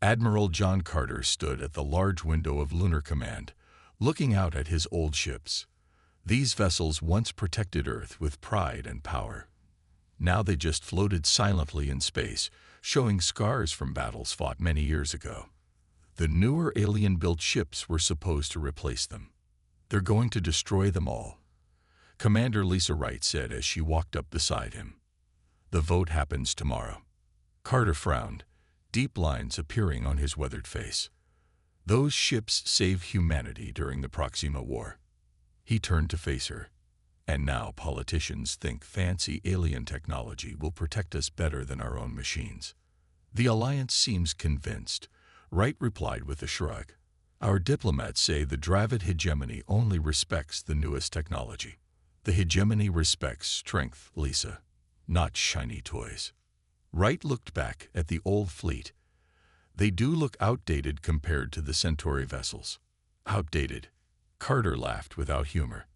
Admiral John Carter stood at the large window of Lunar Command, looking out at his old ships. These vessels once protected Earth with pride and power. Now they just floated silently in space, showing scars from battles fought many years ago. The newer alien-built ships were supposed to replace them. They're going to destroy them all, Commander Lisa Wright said as she walked up beside him. The vote happens tomorrow. Carter frowned, deep lines appearing on his weathered face. Those ships saved humanity during the Proxima War. He turned to face her. And now politicians think fancy alien technology will protect us better than our own machines. The Alliance seems convinced, Wright replied with a shrug. Our diplomats say the Dravid hegemony only respects the newest technology. The hegemony respects strength, Lisa, not shiny toys. Wright looked back at the old fleet. They do look outdated compared to the Centauri vessels. Outdated? Carter laughed without humor.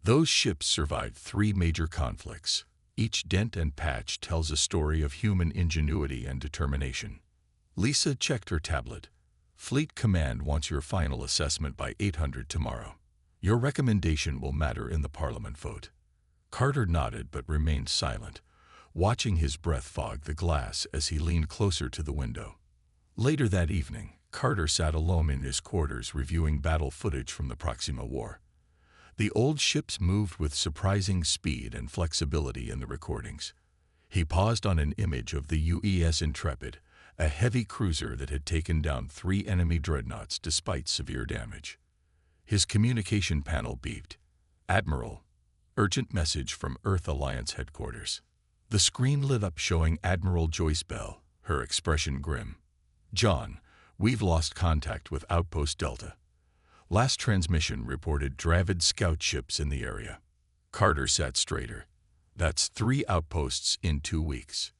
Those ships survived 3 major conflicts. Each dent and patch tells a story of human ingenuity and determination. Lisa checked her tablet. Fleet Command wants your final assessment by 800 tomorrow. Your recommendation will matter in the Parliament vote. Carter nodded but remained silent, watching his breath fog the glass as he leaned closer to the window. Later that evening, Carter sat alone in his quarters reviewing battle footage from the Proxima War. The old ships moved with surprising speed and flexibility in the recordings. He paused on an image of the UES Intrepid, a heavy cruiser that had taken down 3 enemy dreadnoughts despite severe damage. His communication panel beeped. Admiral, urgent message from Earth Alliance headquarters. The screen lit up showing Admiral Joyce Bell, her expression grim. John, we've lost contact with Outpost Delta. Last transmission reported Dravid scout ships in the area. Carter sat straighter. That's 3 outposts in 2 weeks.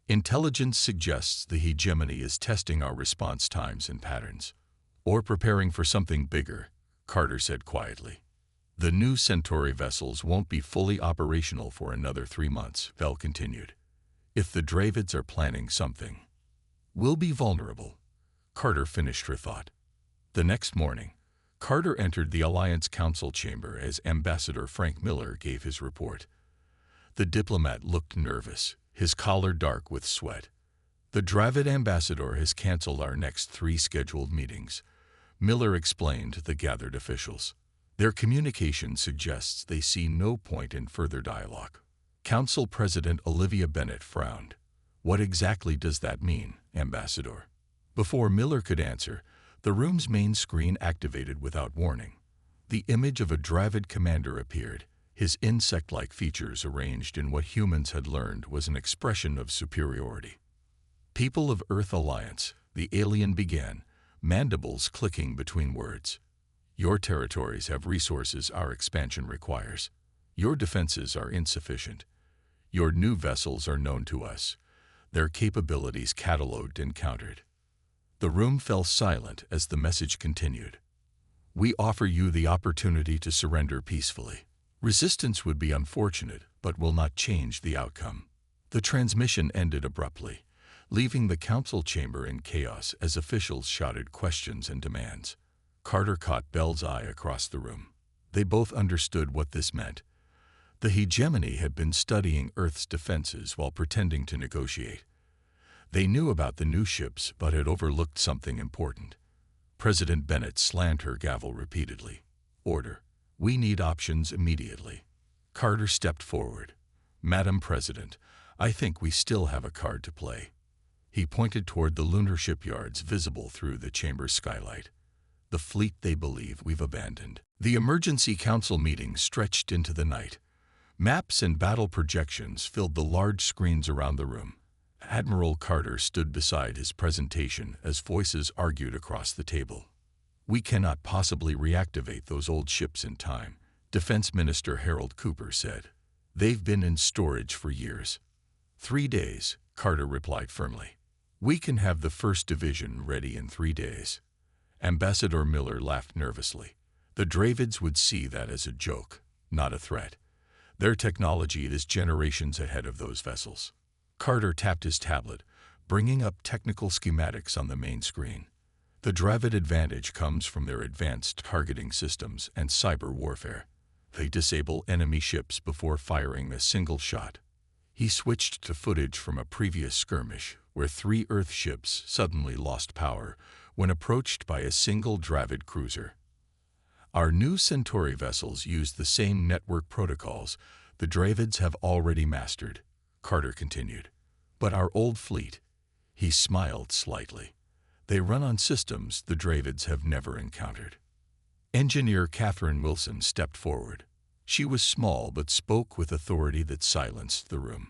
Intelligence suggests the hegemony is testing our response times and patterns. Or preparing for something bigger, Carter said quietly. The new Centauri vessels won't be fully operational for another 3 months, Bell continued. If the Dravids are planning something, we'll be vulnerable. Carter finished her thought. The next morning, Carter entered the Alliance Council chamber as Ambassador Frank Miller gave his report. The diplomat looked nervous, his collar dark with sweat. The Dravid ambassador has canceled our next 3 scheduled meetings, Miller explained to the gathered officials. Their communication suggests they see no point in further dialogue. Council President Olivia Bennett frowned. What exactly does that mean, Ambassador? Before Miller could answer, the room's main screen activated without warning. The image of a Dravid commander appeared, his insect-like features arranged in what humans had learned was an expression of superiority. People of Earth Alliance, the alien began, mandibles clicking between words. Your territories have resources our expansion requires. Your defenses are insufficient. Your new vessels are known to us, their capabilities catalogued and countered. The room fell silent as the message continued. We offer you the opportunity to surrender peacefully. Resistance would be unfortunate, but will not change the outcome. The transmission ended abruptly, leaving the council chamber in chaos as officials shouted questions and demands. Carter caught Bell's eye across the room. They both understood what this meant. The hegemony had been studying Earth's defenses while pretending to negotiate. They knew about the new ships but had overlooked something important. President Bennett slammed her gavel repeatedly. Order. We need options immediately. Carter stepped forward. Madam President, I think we still have a card to play. He pointed toward the lunar shipyards visible through the chamber's skylight. The fleet they believe we've abandoned. The emergency council meeting stretched into the night. Maps and battle projections filled the large screens around the room. Admiral Carter stood beside his presentation as voices argued across the table. We cannot possibly reactivate those old ships in time, Defense Minister Harold Cooper said. They've been in storage for years. 3 days, Carter replied firmly. We can have the 1st Division ready in 3 days. Ambassador Miller laughed nervously. The Dravids would see that as a joke, not a threat. Their technology is generations ahead of those vessels. Carter tapped his tablet, bringing up technical schematics on the main screen. The Dravid advantage comes from their advanced targeting systems and cyber warfare. They disable enemy ships before firing a single shot. He switched to footage from a previous skirmish where 3 Earth ships suddenly lost power when approached by a single Dravid cruiser. Our new Centauri vessels use the same network protocols the Dravids have already mastered, Carter continued. But our old fleet, he smiled slightly. They run on systems the Dravids have never encountered. Engineer Catherine Wilson stepped forward. She was small but spoke with authority that silenced the room.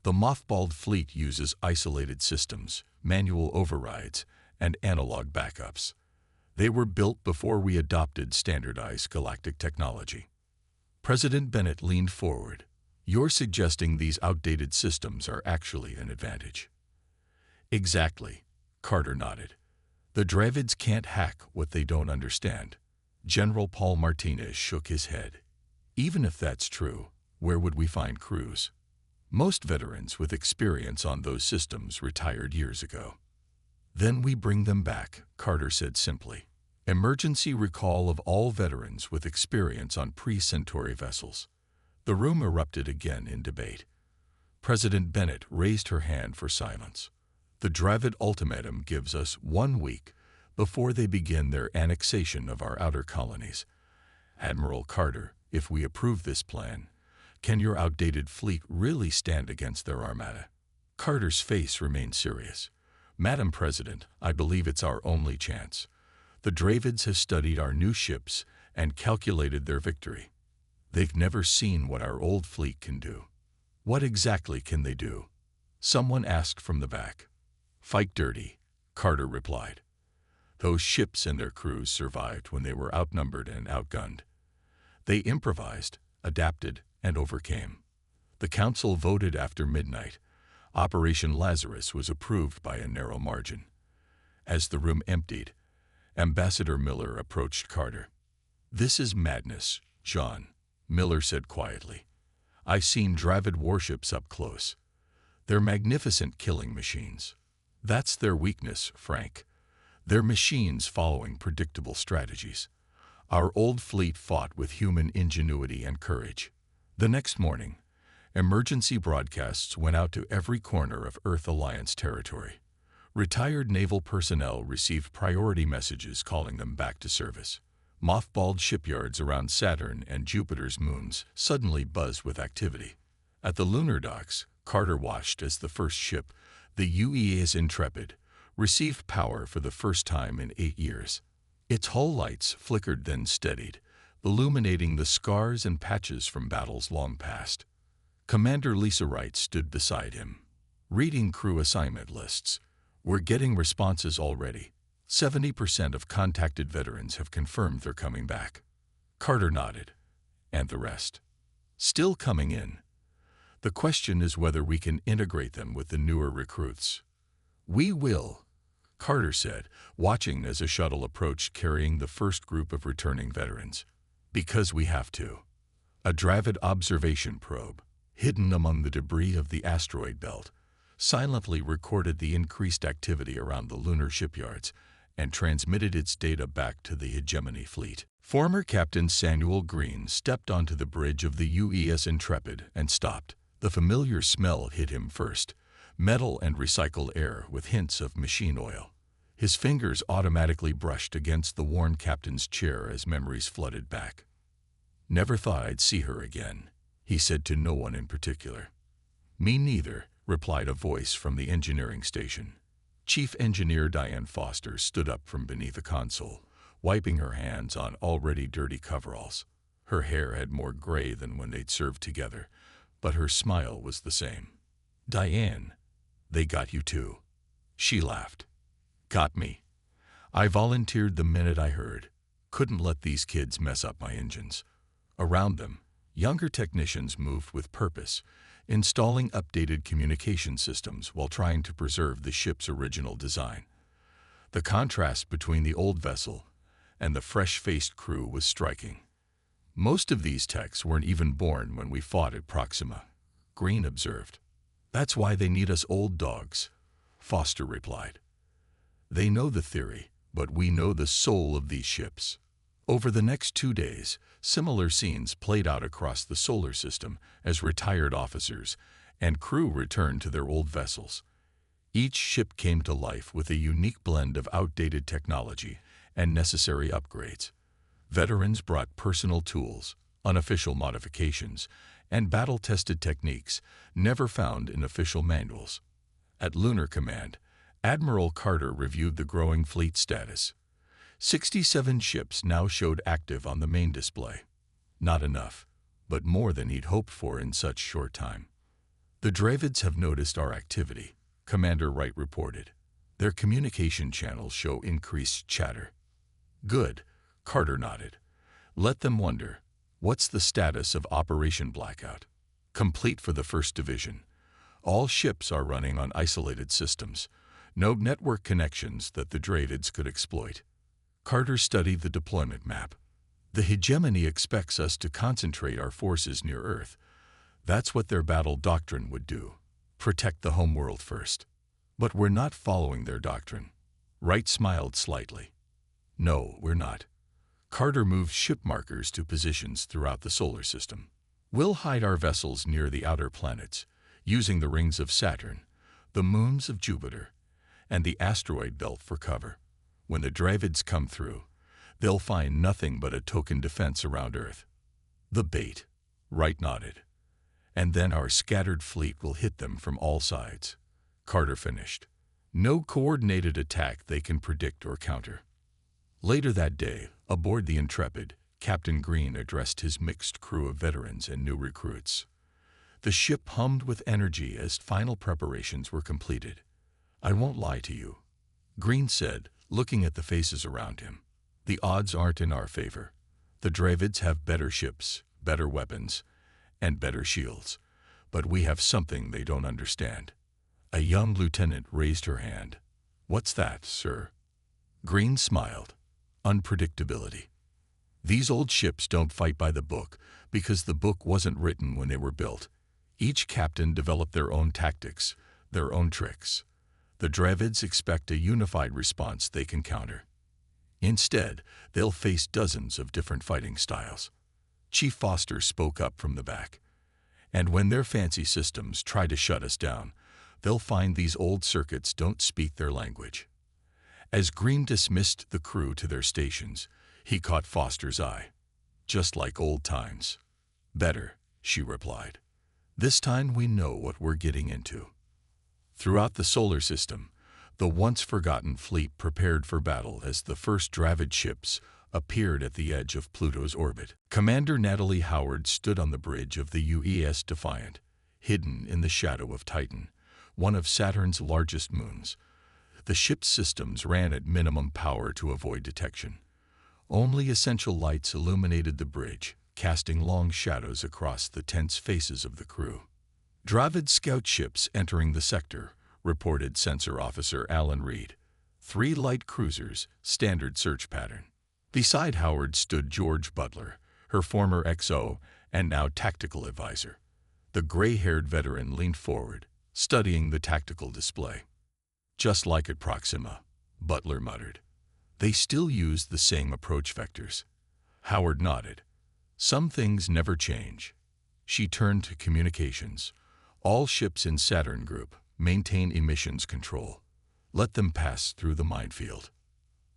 The mothballed fleet uses isolated systems, manual overrides, and analog backups. They were built before we adopted standardized galactic technology. President Bennett leaned forward. You're suggesting these outdated systems are actually an advantage. Exactly, Carter nodded. The Dravids can't hack what they don't understand. General Paul Martinez shook his head. Even if that's true, where would we find crews? Most veterans with experience on those systems retired years ago. Then we bring them back, Carter said simply. Emergency recall of all veterans with experience on pre-Centauri vessels. The room erupted again in debate. President Bennett raised her hand for silence. The Dravid ultimatum gives us 1 week before they begin their annexation of our outer colonies. Admiral Carter, if we approve this plan, can your outdated fleet really stand against their armada? Carter's face remained serious. Madam President, I believe it's our only chance. The Dravids have studied our new ships and calculated their victory. They've never seen what our old fleet can do. What exactly can they do? Someone asked from the back. Fight dirty, Carter replied. Those ships and their crews survived when they were outnumbered and outgunned. They improvised, adapted, and overcame. The council voted after midnight. Operation Lazarus was approved by a narrow margin. As the room emptied, Ambassador Miller approached Carter. This is madness, John, Miller said quietly. I've seen Dravid warships up close. They're magnificent killing machines. That's their weakness, Frank. They're machines following predictable strategies. Our old fleet fought with human ingenuity and courage. The next morning, emergency broadcasts went out to every corner of Earth Alliance territory. Retired naval personnel received priority messages calling them back to service. Mothballed shipyards around Saturn and Jupiter's moons suddenly buzzed with activity. At the lunar docks, Carter watched as the first ship, the UES Intrepid, received power for the first time in 8 years. Its hull lights flickered then steadied, illuminating the scars and patches from battles long past. Commander Lisa Wright stood beside him, reading crew assignment lists. We're getting responses already. 70% of contacted veterans have confirmed they're coming back. Carter nodded. And the rest? Still coming in. The question is whether we can integrate them with the newer recruits. We will, Carter said, watching as a shuttle approached carrying the first group of returning veterans. Because we have to. A Dravid observation probe, hidden among the debris of the asteroid belt, silently recorded the increased activity around the lunar shipyards and transmitted its data back to the hegemony fleet. Former Captain Samuel Green stepped onto the bridge of the UES Intrepid and stopped. The familiar smell hit him first, metal and recycled air with hints of machine oil. His fingers automatically brushed against the worn captain's chair as memories flooded back. Never thought I'd see her again, he said to no one in particular. Me neither, replied a voice from the engineering station. Chief Engineer Diane Foster stood up from beneath a console, wiping her hands on already dirty coveralls. Her hair had more gray than when they'd served together, but her smile was the same. Diane, they got you too. She laughed. Got me. I volunteered the minute I heard. Couldn't let these kids mess up my engines. Around them, younger technicians moved with purpose, installing updated communication systems while trying to preserve the ship's original design. The contrast between the old vessel and the fresh-faced crew was striking. Most of these techs weren't even born when we fought at Proxima, Green observed. That's why they need us old dogs. Foster replied. They know the theory, but we know the soul of these ships. Over the next 2 days, similar scenes played out across the solar system as retired officers and crew returned to their old vessels. Each ship came to life with a unique blend of outdated technology and necessary upgrades. Veterans brought personal tools, unofficial modifications, and battle-tested techniques never found in official manuals. At Lunar Command, Admiral Carter reviewed the growing fleet status. 67 ships now showed active on the main display. Not enough, but more than he'd hoped for in such short time. The Dravids have noticed our activity, Commander Wright reported. Their communication channels show increased chatter. Good, Carter nodded. Let them wonder, what's the status of Operation Blackout? Complete for the 1st Division. All ships are running on isolated systems. No network connections that the Dravids could exploit. Carter studied the deployment map. The hegemony expects us to concentrate our forces near Earth. That's what their battle doctrine would do. Protect the homeworld first. But we're not following their doctrine. Wright smiled slightly. No, we're not. Carter moved ship markers to positions throughout the solar system. We'll hide our vessels near the outer planets, using the rings of Saturn, the moons of Jupiter, and the asteroid belt for cover. When the Dravids come through, they'll find nothing but a token defense around Earth. The bait, Wright nodded. And then our scattered fleet will hit them from all sides. Carter finished. No coordinated attack they can predict or counter. Later that day, aboard the Intrepid, Captain Green addressed his mixed crew of veterans and new recruits. The ship hummed with energy as final preparations were completed. I won't lie to you, Green said, looking at the faces around him. The odds aren't in our favor. The Dravids have better ships, better weapons, and better shields. But we have something they don't understand. A young lieutenant raised her hand. What's that, sir? Green smiled. Unpredictability. These old ships don't fight by the book because the book wasn't written when they were built. Each captain developed their own tactics, their own tricks. The Dravids expect a unified response they can counter. Instead, they'll face dozens of different fighting styles. Chief Foster spoke up from the back. And when their fancy systems try to shut us down, they'll find these old circuits don't speak their language. As Green dismissed the crew to their stations, he caught Foster's eye. Just like old times. Better, she replied. This time we know what we're getting into. Throughout the solar system, the once-forgotten fleet prepared for battle as the first Dravid ships appeared at the edge of Pluto's orbit. Commander Natalie Howard stood on the bridge of the UES Defiant, hidden in the shadow of Titan, one of Saturn's largest moons. The ship's systems ran at minimum power to avoid detection. Only essential lights illuminated the bridge, casting long shadows across the tense faces of the crew. Dravid scout ships entering the sector, reported Sensor Officer Alan Reed. 3 light cruisers, standard search pattern. Beside Howard stood George Butler, her former XO and now tactical advisor. The gray-haired veteran leaned forward, studying the tactical display. Just like at Proxima, Butler muttered. They still use the same approach vectors. Howard nodded. Some things never change. She turned to communications. All ships in Saturn Group maintain emissions control. Let them pass through the minefield.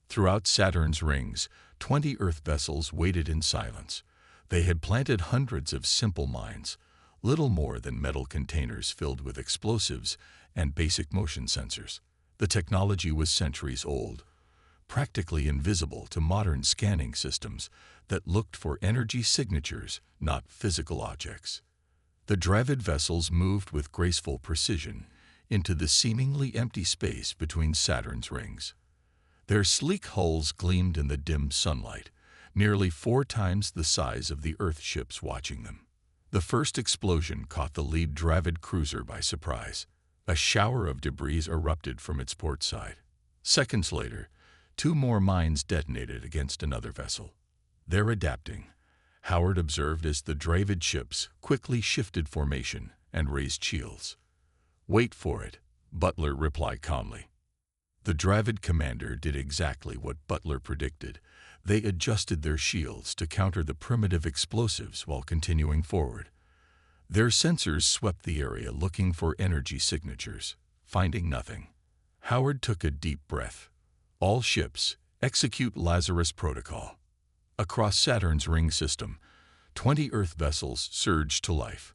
Throughout Saturn's rings, 20 Earth vessels waited in silence. They had planted hundreds of simple mines, little more than metal containers filled with explosives and basic motion sensors. The technology was centuries old, practically invisible to modern scanning systems that looked for energy signatures, not physical objects. The Dravid vessels moved with graceful precision into the seemingly empty space between Saturn's rings. Their sleek hulls gleamed in the dim sunlight, nearly 4 times the size of the Earth ships watching them. The first explosion caught the lead Dravid cruiser by surprise. A shower of debris erupted from its port side. Seconds later, 2 more mines detonated against another vessel. They're adapting, Howard observed as the Dravid ships quickly shifted formation and raised shields. Wait for it, Butler replied calmly. The Dravid commander did exactly what Butler predicted. They adjusted their shields to counter the primitive explosives while continuing forward. Their sensors swept the area looking for energy signatures, finding nothing. Howard took a deep breath. All ships, execute Lazarus Protocol. Across Saturn's ring system, 20 Earth vessels surged to life.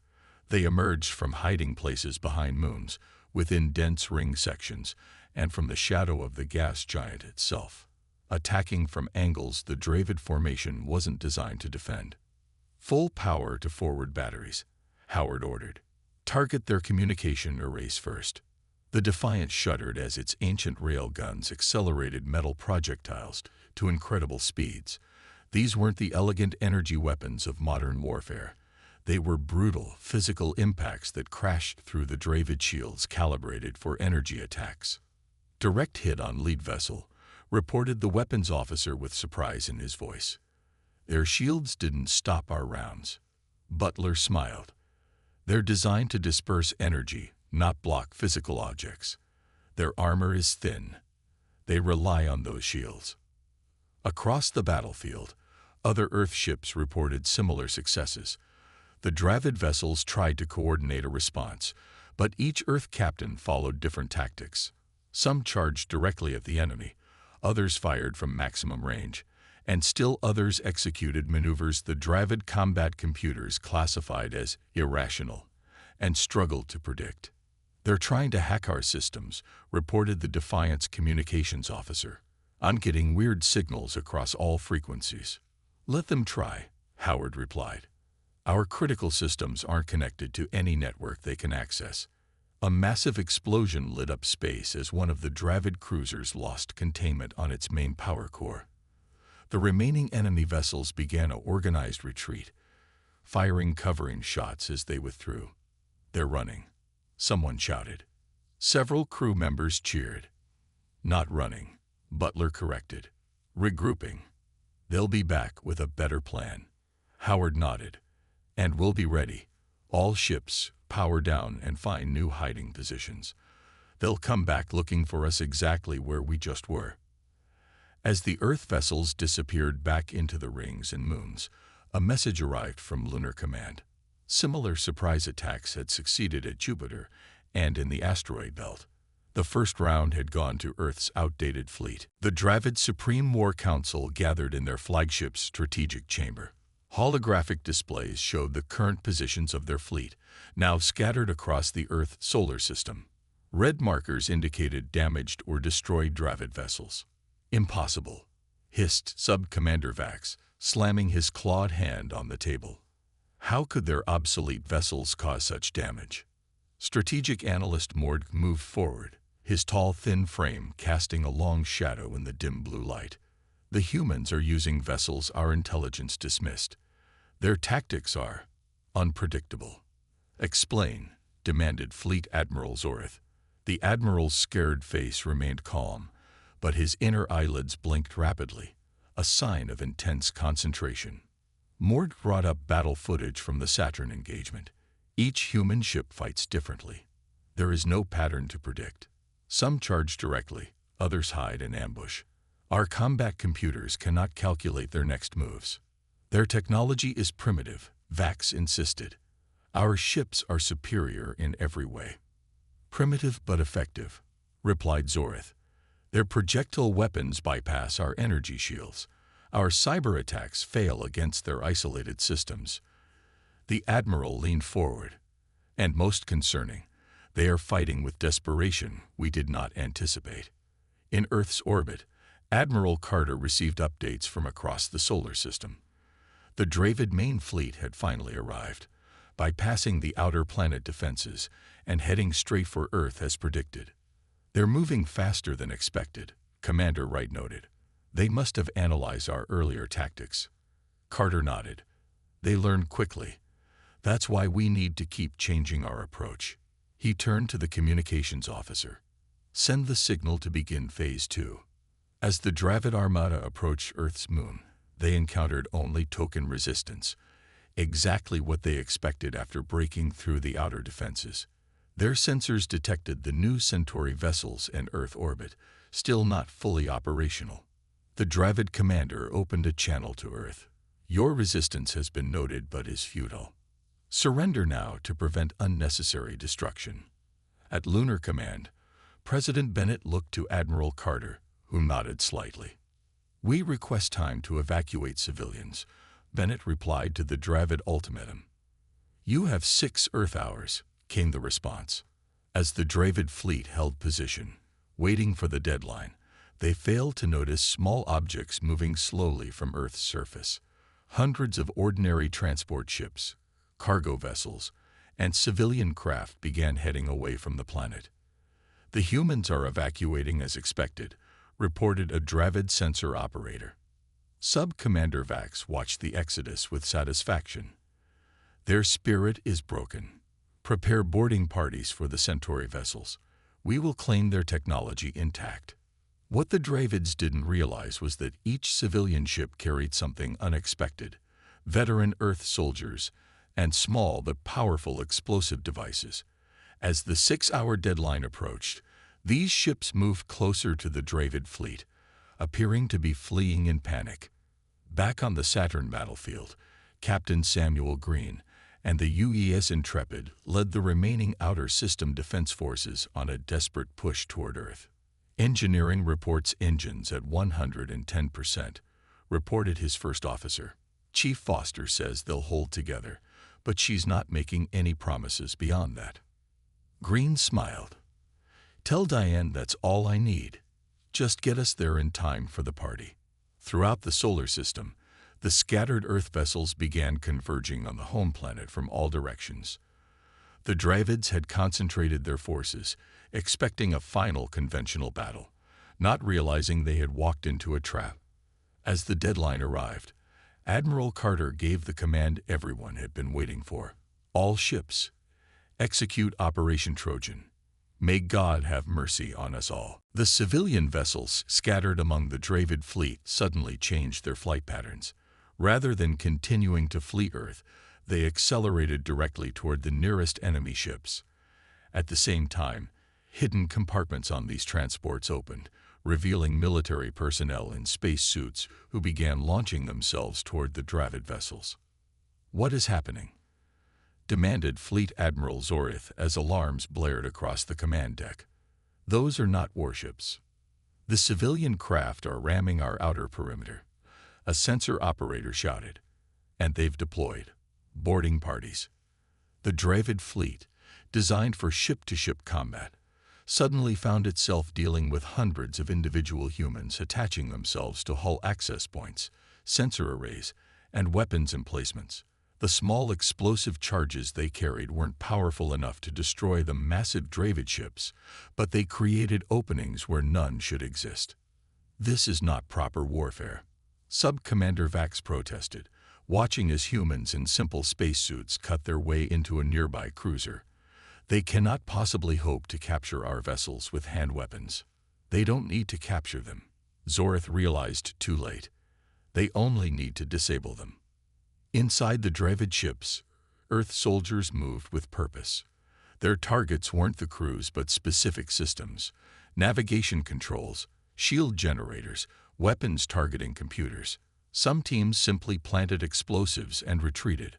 They emerged from hiding places behind moons, within dense ring sections, and from the shadow of the gas giant itself. Attacking from angles the Dravid formation wasn't designed to defend. Full power to forward batteries, Howard ordered. Target their communication arrays first. The Defiant shuddered as its ancient rail guns accelerated metal projectiles to incredible speeds. These weren't the elegant energy weapons of modern warfare. They were brutal, physical impacts that crashed through the Dravid shields calibrated for energy attacks. Direct hit on lead vessel, reported the weapons officer with surprise in his voice. Their shields didn't stop our rounds. Butler smiled. They're designed to disperse energy, not block physical objects. Their armor is thin. They rely on those shields. Across the battlefield, other Earth ships reported similar successes. The Dravid vessels tried to coordinate a response, but each Earth captain followed different tactics. Some charged directly at the enemy, others fired from maximum range, and still others executed maneuvers the Dravid combat computers classified as irrational and struggled to predict. They're trying to hack our systems, reported the Defiant's communications officer. I'm getting weird signals across all frequencies. Let them try, Howard replied. Our critical systems aren't connected to any network they can access. A massive explosion lit up space as one of the Dravid cruisers lost containment on its main power core. The remaining enemy vessels began an organized retreat, firing covering shots as they withdrew. They're running, someone shouted. Several crew members cheered. Not running, Butler corrected. Regrouping. They'll be back with a better plan. Howard nodded. And we'll be ready. All ships, power down and find new hiding positions. They'll come back looking for us exactly where we just were. As the Earth vessels disappeared back into the rings and moons, a message arrived from Lunar Command. Similar surprise attacks had succeeded at Jupiter and in the asteroid belt. The first round had gone to Earth's outdated fleet. The Dravid Supreme War Council gathered in their flagship's strategic chamber. Holographic displays showed the current positions of their fleet, now scattered across the Earth solar system. Red markers indicated damaged or destroyed Dravid vessels. Impossible, hissed Sub-Commander Vax, slamming his clawed hand on the table. How could their obsolete vessels cause such damage? Strategic analyst Mord moved forward, his tall, thin frame casting a long shadow in the dim blue light. The humans are using vessels our intelligence dismissed. Their tactics are unpredictable. Explain, demanded Fleet Admiral Zorith. The Admiral's scared face remained calm, but his inner eyelids blinked rapidly, a sign of intense concentration. Mord brought up battle footage from the Saturn engagement. Each human ship fights differently. There is no pattern to predict. Some charge directly, others hide in ambush. Our combat computers cannot calculate their next moves. Their technology is primitive, Vax insisted. Our ships are superior in every way. Primitive but effective, replied Zorith. Their projectile weapons bypass our energy shields. Our cyber attacks fail against their isolated systems. The Admiral leaned forward. And most concerning, they are fighting with desperation we did not anticipate. In Earth's orbit, Admiral Carter received updates from across the solar system. The Dravid main fleet had finally arrived, bypassing the outer planet defenses and heading straight for Earth as predicted. They're moving faster than expected, Commander Wright noted. They must have analyzed our earlier tactics. Carter nodded. They learned quickly. That's why we need to keep changing our approach. He turned to the communications officer. Send the signal to begin Phase 2. As the Dravid Armada approached Earth's moon, they encountered only token resistance, exactly what they expected after breaking through the outer defenses. Their sensors detected the new Centauri vessels in Earth orbit, still not fully operational. The Dravid commander opened a channel to Earth. Your resistance has been noted but is futile. Surrender now to prevent unnecessary destruction. At Lunar Command, President Bennett looked to Admiral Carter, who nodded slightly. We request time to evacuate civilians, Bennett replied to the Dravid ultimatum. You have 6 Earth hours, came the response. As the Dravid fleet held position, waiting for the deadline, they failed to notice small objects moving slowly from Earth's surface. Hundreds of ordinary transport ships, cargo vessels, and civilian craft began heading away from the planet. The humans are evacuating as expected, reported a Dravid sensor operator. Sub-Commander Vax watched the exodus with satisfaction. Their spirit is broken. Prepare boarding parties for the Centauri vessels. We will claim their technology intact. What the Dravids didn't realize was that each civilian ship carried something unexpected: veteran Earth soldiers and small but powerful explosive devices. As the 6-hour deadline approached, these ships moved closer to the Dravid fleet, appearing to be fleeing in panic. Back on the Saturn battlefield, Captain Samuel Green and the UES Intrepid led the remaining Outer System Defense Forces on a desperate push toward Earth. Engineering reports engines at 110%, reported his first officer. Chief Foster says they'll hold together, but she's not making any promises beyond that. Green smiled. Tell Diane that's all I need. Just get us there in time for the party. Throughout the solar system, the scattered Earth vessels began converging on the home planet from all directions. The Dravids had concentrated their forces, expecting a final conventional battle, not realizing they had walked into a trap. As the deadline arrived, Admiral Carter gave the command everyone had been waiting for. All ships, execute Operation Trojan. May God have mercy on us all. The civilian vessels scattered among the Dravid fleet suddenly changed their flight patterns. Rather than continuing to flee Earth, they accelerated directly toward the nearest enemy ships. At the same time, hidden compartments on these transports opened, revealing military personnel in spacesuits who began launching themselves toward the Dravid vessels. What is happening? Demanded Fleet Admiral Zorith as alarms blared across the command deck. Those are not warships. The civilian craft are ramming our outer perimeter, a sensor operator shouted. And they've deployed boarding parties. The Dravid fleet, designed for ship-to-ship combat, suddenly found itself dealing with hundreds of individual humans attaching themselves to hull access points, sensor arrays, and weapons emplacements. The small explosive charges they carried weren't powerful enough to destroy the massive Dravid ships, but they created openings where none should exist. This is not proper warfare. Sub-Commander Vax protested, watching as humans in simple spacesuits cut their way into a nearby cruiser. They cannot possibly hope to capture our vessels with hand weapons. They don't need to capture them. Zorith realized too late. They only need to disable them. Inside the Dravid ships, Earth soldiers moved with purpose. Their targets weren't the crews but specific systems: navigation controls, shield generators, weapons targeting computers. Some teams simply planted explosives and retreated.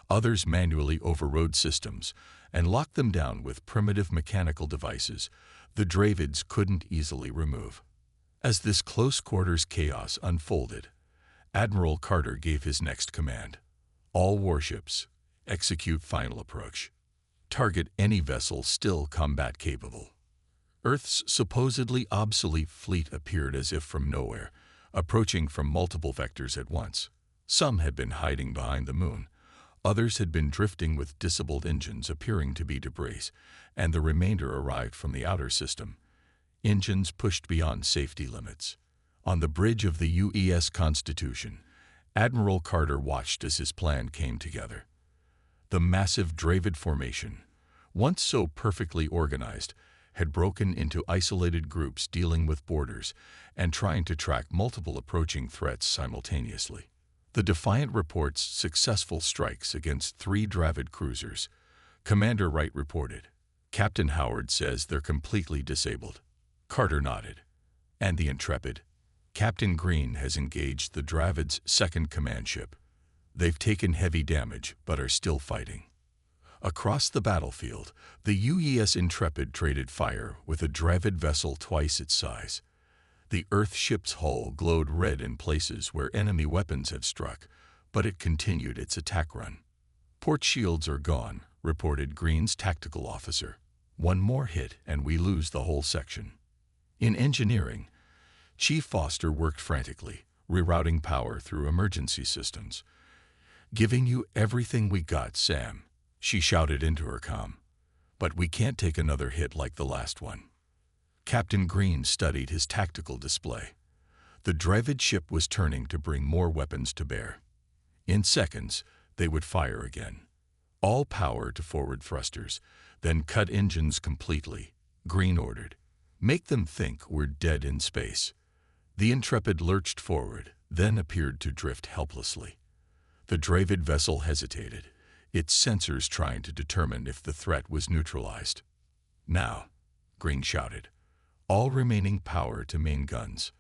Others manually overrode systems and locked them down with primitive mechanical devices the Dravids couldn't easily remove. As this close-quarters chaos unfolded, Admiral Carter gave his next command. All warships, execute final approach. Target any vessel still combat-capable. Earth's supposedly obsolete fleet appeared as if from nowhere, approaching from multiple vectors at once. Some had been hiding behind the moon. Others had been drifting with disabled engines appearing to be debris, and the remainder arrived from the outer system. Engines pushed beyond safety limits. On the bridge of the UES Constitution, Admiral Carter watched as his plan came together. The massive Dravid formation, once so perfectly organized, had broken into isolated groups dealing with borders and trying to track multiple approaching threats simultaneously. The Defiant reports successful strikes against 3 Dravid cruisers. Commander Wright reported. Captain Howard says they're completely disabled. Carter nodded. And the Intrepid? Captain Green has engaged the Dravid's second command ship. They've taken heavy damage, but are still fighting. Across the battlefield, the UES Intrepid traded fire with a Dravid vessel twice its size. The Earth ship's hull glowed red in places where enemy weapons had struck, but it continued its attack run. Port shields are gone, reported Green's tactical officer. One more hit and we lose the whole section. In engineering, Chief Foster worked frantically, rerouting power through emergency systems. "Giving you everything we got, Sam," she shouted into her comm. "But we can't take another hit like the last one." Captain Green studied his tactical display. The Dravid ship was turning to bring more weapons to bear. In seconds, they would fire again. All power to forward thrusters, then cut engines completely, Green ordered. "Make them think we're dead in space." The Intrepid lurched forward, then appeared to drift helplessly. The Dravid vessel hesitated, its sensors trying to determine if the threat was neutralized. "Now," Green shouted. "All remaining power to main guns."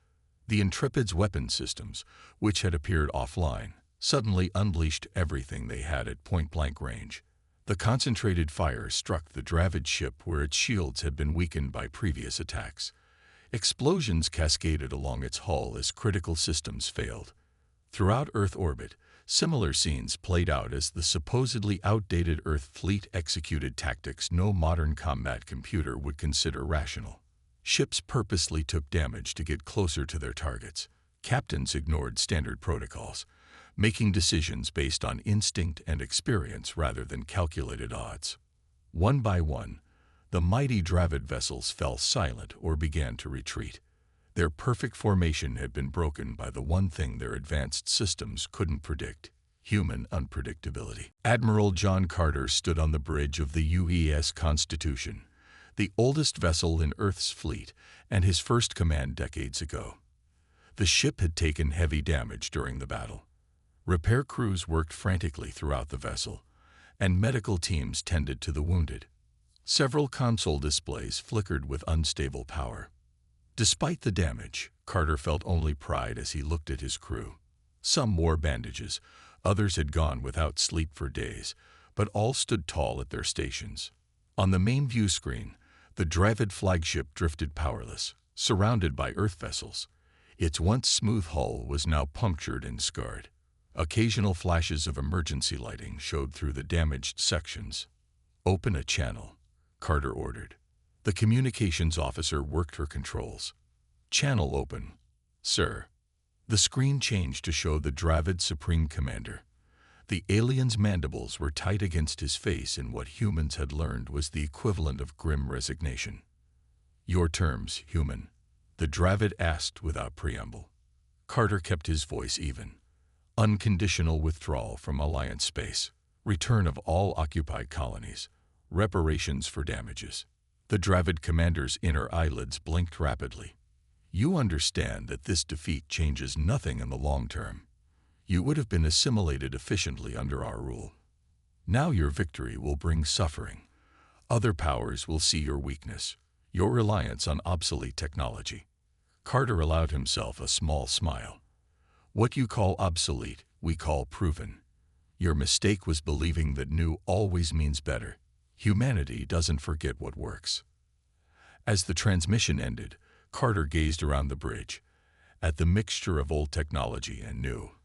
The Intrepid's weapon systems, which had appeared offline, suddenly unleashed everything they had at point-blank range. The concentrated fire struck the Dravid ship where its shields had been weakened by previous attacks. Explosions cascaded along its hull as critical systems failed. Throughout Earth orbit, similar scenes played out as the supposedly outdated Earth fleet executed tactics no modern combat computer would consider rational. Ships purposely took damage to get closer to their targets. Captains ignored standard protocols, making decisions based on instinct and experience rather than calculated odds. One by one, the mighty Dravid vessels fell silent or began to retreat. Their perfect formation had been broken by the one thing their advanced systems couldn't predict: human unpredictability. Admiral John Carter stood on the bridge of the UES Constitution, the oldest vessel in Earth's fleet and his first command decades ago. The ship had taken heavy damage during the battle. Repair crews worked frantically throughout the vessel, and medical teams tended to the wounded. Several console displays flickered with unstable power. Despite the damage, Carter felt only pride as he looked at his crew. Some wore bandages, others had gone without sleep for days, but all stood tall at their stations. On the main view screen, the Dravid flagship drifted powerless, surrounded by Earth vessels. Its once smooth hull was now punctured and scarred. Occasional flashes of emergency lighting showed through the damaged sections. "Open a channel," Carter ordered. The communications officer worked her controls. "Channel open, sir." The screen changed to show the Dravid Supreme Commander. The alien's mandibles were tight against his face in what humans had learned was the equivalent of grim resignation. "Your terms, human," the Dravid asked without preamble. Carter kept his voice even. "Unconditional withdrawal from Alliance space, return of all occupied colonies, reparations for damages." The Dravid commander's inner eyelids blinked rapidly. "You understand that this defeat changes nothing in the long term. You would have been assimilated efficiently under our rule. Now your victory will bring suffering. Other powers will see your weakness, your reliance on obsolete technology." Carter allowed himself a small smile. "What you call obsolete, we call proven. Your mistake was believing that new always means better. Humanity doesn't forget what works." As the transmission ended, Carter gazed around the bridge, at the mixture of old technology and new,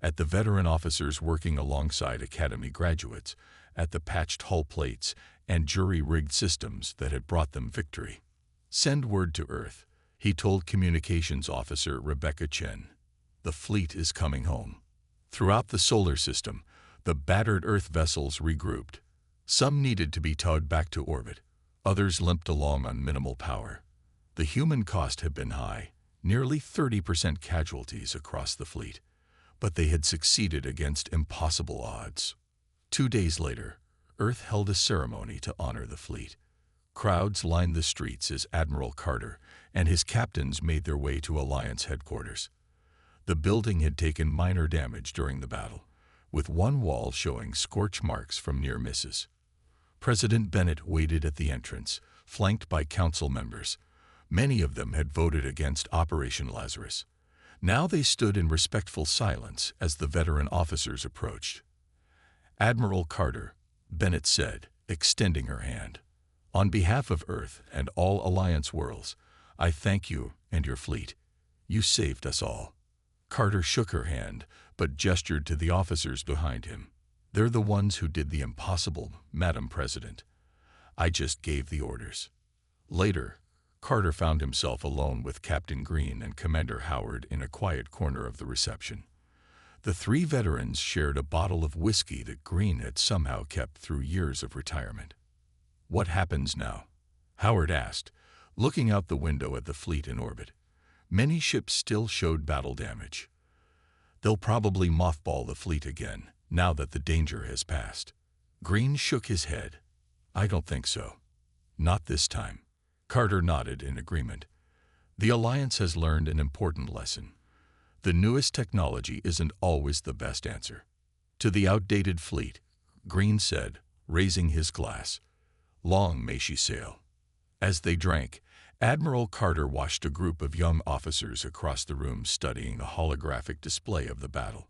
at the veteran officers working alongside Academy graduates, at the patched hull plates and jury-rigged systems that had brought them victory. "Send word to Earth," he told Communications Officer Rebecca Chen. "The fleet is coming home." Throughout the solar system, the battered Earth vessels regrouped. Some needed to be towed back to orbit, others limped along on minimal power. The human cost had been high, nearly 30% casualties across the fleet, but they had succeeded against impossible odds. 2 days later, Earth held a ceremony to honor the fleet. Crowds lined the streets as Admiral Carter and his captains made their way to Alliance headquarters. The building had taken minor damage during the battle, with one wall showing scorch marks from near misses. President Bennett waited at the entrance, flanked by council members. Many of them had voted against Operation Lazarus. Now they stood in respectful silence as the veteran officers approached. "Admiral Carter," Bennett said, extending her hand. "On behalf of Earth and all Alliance worlds, I thank you and your fleet. You saved us all." Carter shook her hand, but gestured to the officers behind him. "They're the ones who did the impossible, Madam President. I just gave the orders." Later, Carter found himself alone with Captain Green and Commander Howard in a quiet corner of the reception. The three veterans shared a bottle of whiskey that Green had somehow kept through years of retirement. "What happens now?" Howard asked, looking out the window at the fleet in orbit. Many ships still showed battle damage. "They'll probably mothball the fleet again, now that the danger has passed." Green shook his head. "I don't think so. Not this time." Carter nodded in agreement. "The Alliance has learned an important lesson. The newest technology isn't always the best answer." To the outdated fleet, Green said, raising his glass, "Long may she sail." As they drank, Admiral Carter watched a group of young officers across the room studying the holographic display of the battle.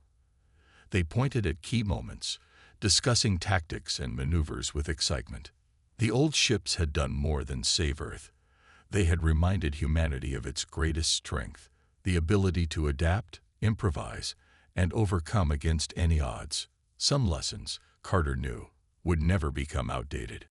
They pointed at key moments, discussing tactics and maneuvers with excitement. The old ships had done more than save Earth. They had reminded humanity of its greatest strength, the ability to adapt, improvise, and overcome against any odds. Some lessons, Carter knew, would never become outdated.